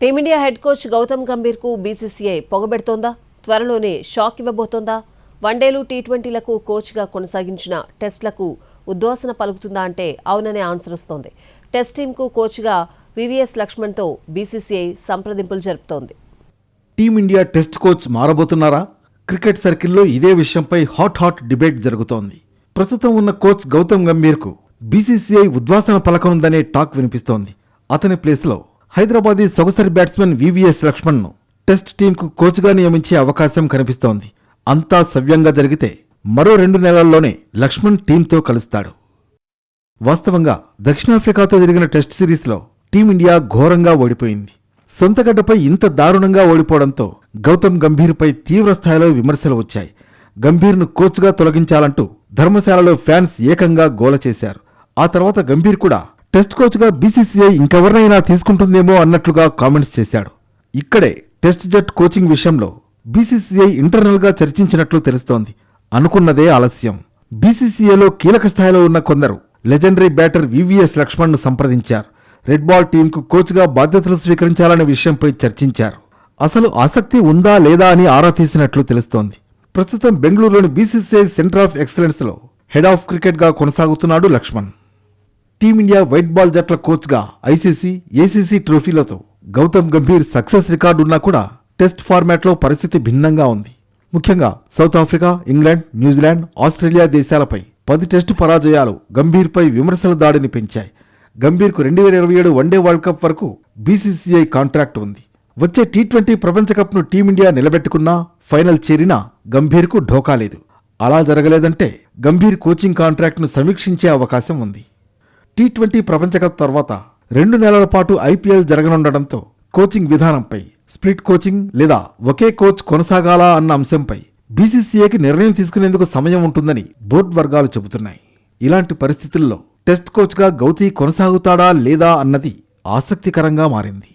Team India head coach Gautam గంభీర్కు BCCI పొగబెడుతోందా? త్వరలోనే షాక్ ఇవ్వబోతోందా? వన్డేలు టీ20లకు కోచ్గా కొనసాగించిన టెస్టులకు ఉద్వాసన పలుకుతుందా అంటే అవుననే ఆన్సర్ వస్తోంది. టెస్ట్ టీంకు కోచ్గా వివిఎస్ లక్ష్మణ్తో బీసీసీఐ సంప్రదింపులు జరుపుతోంది. టీమిండియా టెస్ట్ కోచ్ మారబోతున్నారా? క్రికెట్ సర్కిల్లో ఇదే విషయంపై హాట్ డిబేట్ జరుగుతోంది. ప్రస్తుతం ఉన్న కోచ్ గౌతమ్ గంభీర్కు బీసీసీఐ ఉద్వాసన పలకనుందనే టాక్ వినిపిస్తోంది. అతని ప్లేస్లో హైదరాబాదీ సొగసరి బ్యాట్స్మెన్ వివిఎస్ లక్ష్మణ్ను టెస్ట్ టీంకు కోచ్గా నియమించే అవకాశం కనిపిస్తోంది. అంతా సవ్యంగా జరిగితే మరో 2 నెలల్లోనే లక్ష్మణ్ టీంతో కలుస్తాడు. వాస్తవంగా దక్షిణాఫ్రికాతో జరిగిన టెస్ట్ సిరీస్లో టీమిండియా ఘోరంగా ఓడిపోయింది. సొంతగడ్డపై ఇంత దారుణంగా ఓడిపోవడంతో గౌతమ్ గంభీర్పై తీవ్రస్థాయిలో విమర్శలు వచ్చాయి. గంభీర్ను కోచ్గా తొలగించాలంటూ ధర్మశాలలో ఫ్యాన్స్ ఏకంగా గోల చేశారు. ఆ తర్వాత గంభీర్ కూడా టెస్ట్ కోచ్గా బీసీసీఐ ఇంకెవరినైనా తీసుకుంటుందేమో అన్నట్లుగా కామెంట్స్ చేశాడు. ఇక్కడే టెస్ట్ జట్ కోచింగ్ విషయంలో బీసీసీఐ ఇంటర్నల్గా చర్చించినట్లు తెలుస్తోంది. అనుకున్నదే ఆలస్యం. బీసీసీఐలో కీలక స్థాయిలో ఉన్న కొందరు లెజెండరీ బ్యాటర్ వివిఎస్ లక్ష్మణ్ను సంప్రదించారు. రెడ్ బాల్ టీంకు కోచ్గా బాధ్యతలు స్వీకరించాలనే విషయంపై చర్చించారు. అసలు ఆసక్తి ఉందా లేదా అని ఆరా తీసినట్లు తెలుస్తోంది. ప్రస్తుతం బెంగళూరులోని బీసీసీఐ సెంటర్ ఆఫ్ ఎక్సలెన్స్లో హెడ్ ఆఫ్ క్రికెట్గా కొనసాగుతున్నాడు లక్ష్మణ్. టీమిండియా వైట్ బాల్ జట్ల కోచ్గా ఐసీసీ, ఏసీసీ ట్రోఫీలతో గౌతమ్ గంభీర్ సక్సెస్ రికార్డున్నా కూడా టెస్ట్ ఫార్మాట్లో పరిస్థితి భిన్నంగా ఉంది. ముఖ్యంగా South Africa, England, New Zealand, Australia దేశాలపై 10 టెస్టు పరాజయాలు గంభీర్పై విమర్శల దాడిని పెంచాయి. గంభీర్కు 2027 వన్డే వరల్డ్ కప్ వరకు బీసీసీఐ కాంట్రాక్ట్ ఉంది. వచ్చే టీ20 ప్రపంచ కప్ను టీమిండియా నిలబెట్టుకున్నా, ఫైనల్ చేరినా గంభీర్కు ఢోకా లేదు. అలా జరగలేదంటే గంభీర్ కోచింగ్ కాంట్రాక్ట్ను సమీక్షించే అవకాశం ఉంది. టీ20 ప్రపంచ కప్ తర్వాత 2 నెలల పాటు ఐపీఎల్ జరగనుండడంతో కోచింగ్ విధానంపై స్ప్లిట్ కోచింగ్ లేదా ఒకే కోచ్ కొనసాగాలా అన్న అంశంపై బీసీసీఐకి నిర్ణయం తీసుకునేందుకు సమయం ఉంటుందని బోర్డు వర్గాలు చెబుతున్నాయి. ఇలాంటి పరిస్థితుల్లో టెస్ట్ కోచ్గా గౌతీ కొనసాగుతాడా లేదా అన్నది ఆసక్తికరంగా మారింది.